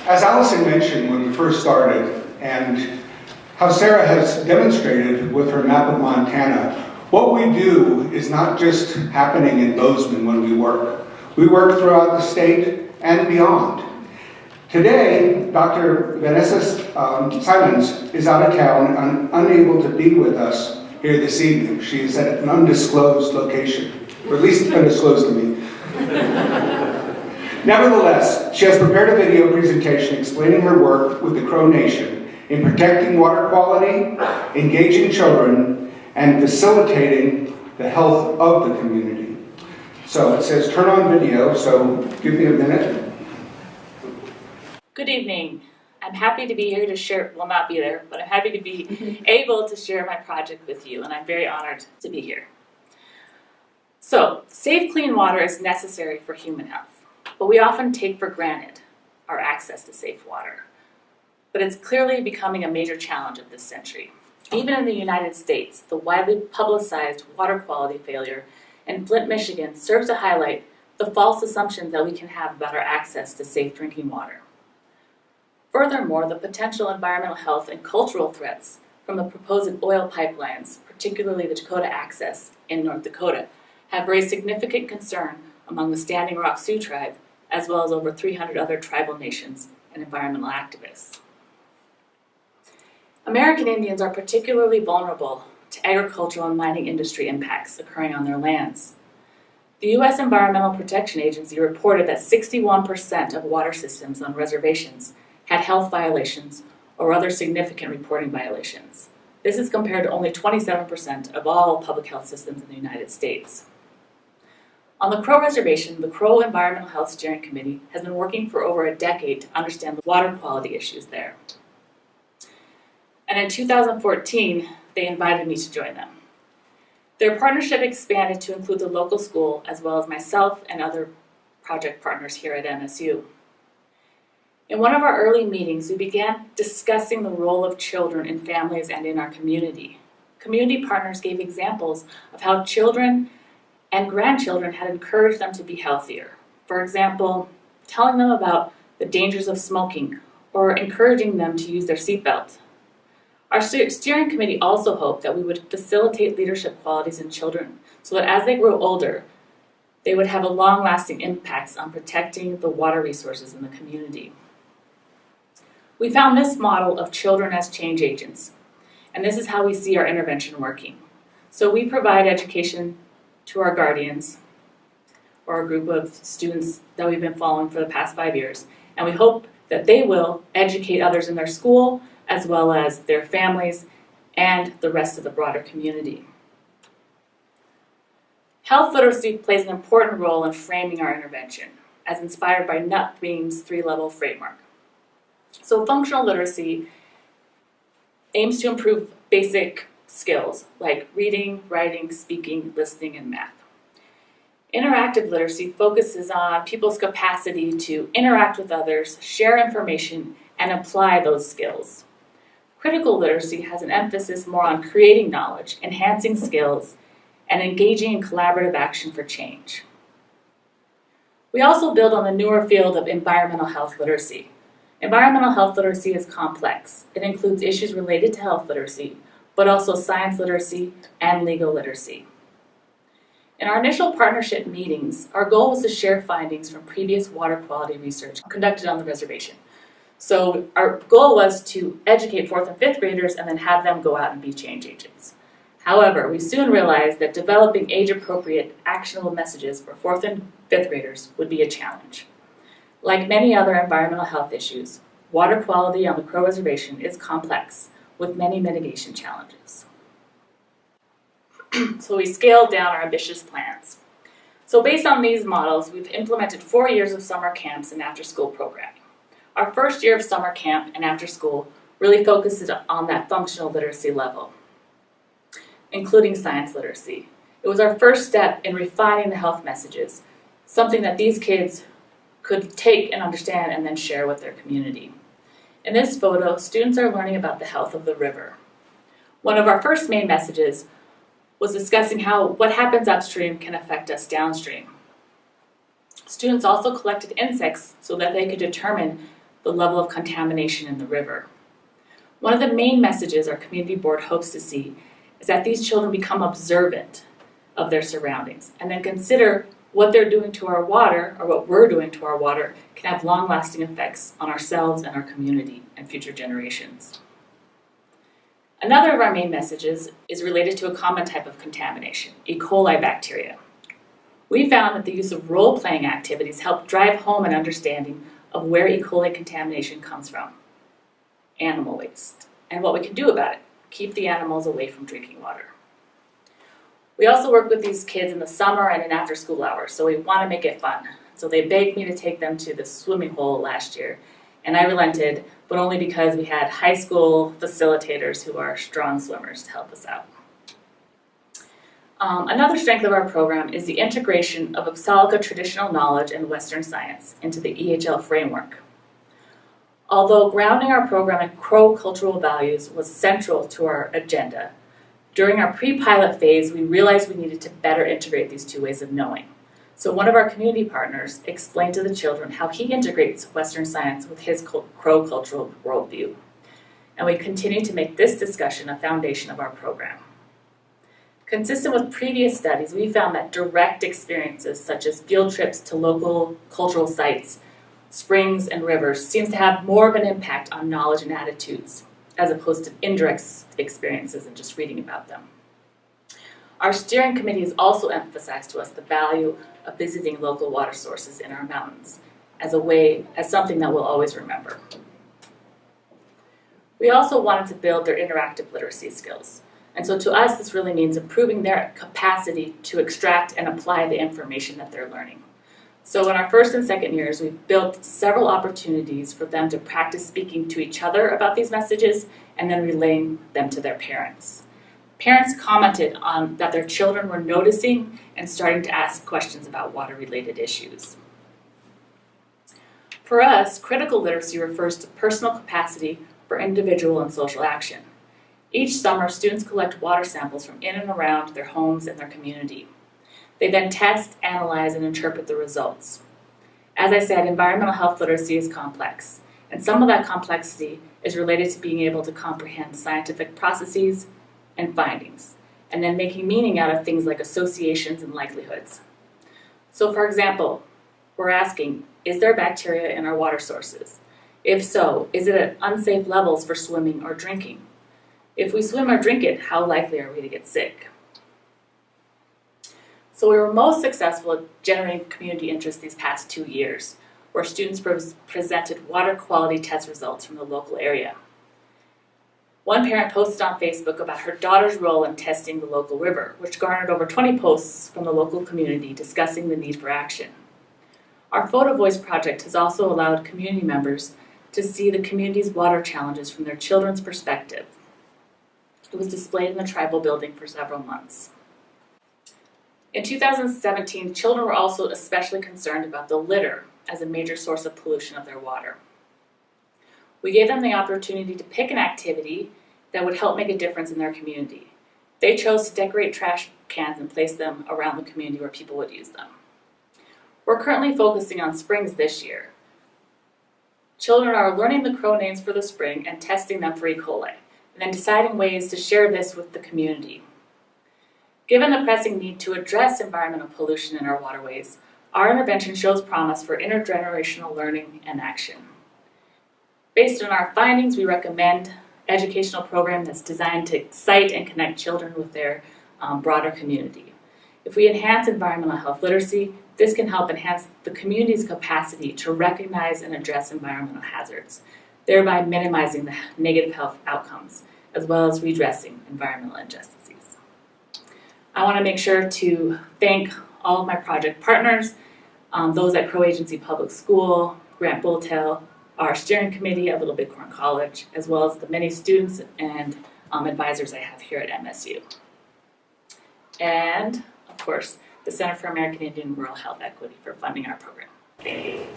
As Allison mentioned when we first started, and how Sarah has demonstrated with her map of Montana, what we do is not just happening in Bozeman when we work. We work throughout the state and beyond. Today, Dr. Vanessa Simonds is out of town and unable to be with us here this evening. She is at an undisclosed location, or at least undisclosed to me. Nevertheless, she has prepared a video presentation explaining her work with the Crow Nation in protecting water quality, engaging children, and facilitating the health of the community. So it says turn on video, so give me a minute. Good evening. I'm happy to be here to share, well, not be there, but I'm happy to be able to share my project with you, and I'm very honored to be here. So, safe, clean water is necessary for human health, but we often take for granted our access to safe water. But it's clearly becoming a major challenge of this century. Even in the United States, the widely publicized water quality failure in Flint, Michigan serves to highlight the false assumptions that we can have about our access to safe drinking water. Furthermore, the potential environmental health and cultural threats from the proposed oil pipelines, particularly the Dakota Access in North Dakota, have raised significant concern among the Standing Rock Sioux tribe, as well as over 300 other tribal nations and environmental activists. American Indians are particularly vulnerable to agricultural and mining industry impacts occurring on their lands. The U.S. Environmental Protection Agency reported that 61% of water systems on reservations had health violations or other significant reporting violations. This is compared to only 27% of all public health systems in the United States. On the Crow Reservation, the Crow Environmental Health Steering Committee has been working for over a decade to understand the water quality issues there. And in 2014, they invited me to join them. Their partnership expanded to include the local school, as well as myself and other project partners here at MSU. In one of our early meetings, we began discussing the role of children in families and in our community. Community partners gave examples of how children and grandchildren had encouraged them to be healthier. For example, telling them about the dangers of smoking or encouraging them to use their seatbelt. Our steering committee also hoped that we would facilitate leadership qualities in children so that as they grow older, they would have a long-lasting impacts on protecting the water resources in the community. We found this model of children as change agents, and this is how we see our intervention working. So we provide education to our guardians, or a group of students that we've been following for the past 5 years, and we hope that they will educate others in their school, as well as their families and the rest of the broader community. Health literacy plays an important role in framing our intervention, as inspired by NUTBEAM's 3-level framework. So functional literacy aims to improve basic skills like reading, writing, speaking, listening, and math. Interactive literacy focuses on people's capacity to interact with others, share information, and apply those skills. Critical literacy has an emphasis more on creating knowledge, enhancing skills, and engaging in collaborative action for change. We also build on the newer field of environmental health literacy. Environmental health literacy is complex. It includes issues related to health literacy, but also science literacy and legal literacy. In our initial partnership meetings, our goal was to share findings from previous water quality research conducted on the reservation. So our goal was to educate 4th and 5th graders and then have them go out and be change agents. However, we soon realized that developing age-appropriate, actionable messages for 4th and 5th graders would be a challenge. Like many other environmental health issues, water quality on the Crow Reservation is complex, with many mitigation challenges. So we scaled down our ambitious plans. So based on these models, we've implemented 4 years of summer camps and after-school programming. Our first year of summer camp and after-school really focuses on that functional literacy level, including science literacy. It was our first step in refining the health messages, something that these kids could take and understand and then share with their community. In this photo, students are learning about the health of the river. One of our first main messages was discussing how what happens upstream can affect us downstream. Students also collected insects so that they could determine the level of contamination in the river. One of the main messages our community board hopes to see is that these children become observant of their surroundings and then consider what they're doing to our water, or what we're doing to our water, can have long-lasting effects on ourselves and our community and future generations. Another of our main messages is related to a common type of contamination, E. coli bacteria. We found that the use of role-playing activities helped drive home an understanding of where E. coli contamination comes from, animal waste, and what we can do about it, keep the animals away from drinking water. We also work with these kids in the summer and in after-school hours, so we want to make it fun. So they begged me to take them to the swimming hole last year, and I relented, but only because we had high school facilitators who are strong swimmers to help us out. Another strength of our program is the integration of Upsalica traditional knowledge and Western science into the EHL framework. Although grounding our program in Crow cultural values was central to our agenda, during our pre-pilot phase, we realized we needed to better integrate these two ways of knowing. So one of our community partners explained to the children how he integrates Western science with his Crow cultural worldview. And we continue to make this discussion a foundation of our program. Consistent with previous studies, we found that direct experiences such as field trips to local cultural sites, springs, and rivers seems to have more of an impact on knowledge and attitudes, as opposed to indirect experiences and just reading about them. Our steering committee has also emphasized to us the value of visiting local water sources in our mountains as something that we'll always remember. We also wanted to build their interactive literacy skills. And so to us, this really means improving their capacity to extract and apply the information that they're learning. So in our first and second years, we've built several opportunities for them to practice speaking to each other about these messages and then relaying them to their parents. Parents commented on that their children were noticing and starting to ask questions about water-related issues. For us, critical literacy refers to personal capacity for individual and social action. Each summer, students collect water samples from in and around their homes and their community. They then test, analyze, and interpret the results. As I said, environmental health literacy is complex, and some of that complexity is related to being able to comprehend scientific processes and findings, and then making meaning out of things like associations and likelihoods. So for example, we're asking, is there bacteria in our water sources? If so, is it at unsafe levels for swimming or drinking? If we swim or drink it, how likely are we to get sick? So we were most successful at generating community interest these past 2 years, where students presented water quality test results from the local area. One parent posted on Facebook about her daughter's role in testing the local river, which garnered over 20 posts from the local community discussing the need for action. Our Photo Voice project has also allowed community members to see the community's water challenges from their children's perspective. It was displayed in the tribal building for several months. In 2017, children were also especially concerned about the litter as a major source of pollution of their water. We gave them the opportunity to pick an activity that would help make a difference in their community. They chose to decorate trash cans and place them around the community where people would use them. We're currently focusing on springs this year. Children are learning the Crow names for the spring and testing them for E. coli, and then deciding ways to share this with the community. Given the pressing need to address environmental pollution in our waterways, our intervention shows promise for intergenerational learning and action. Based on our findings, we recommend an educational program that's designed to excite and connect children with their broader community. If we enhance environmental health literacy, this can help enhance the community's capacity to recognize and address environmental hazards, thereby minimizing the negative health outcomes, as well as redressing environmental injustices. I want to make sure to thank all of my project partners, those at Crow Agency Public School, Grant Bulltail, our steering committee at Little Bighorn College, as well as the many students and advisors I have here at MSU. And, of course, the Center for American Indian Rural Health Equity for funding our program. Thank you.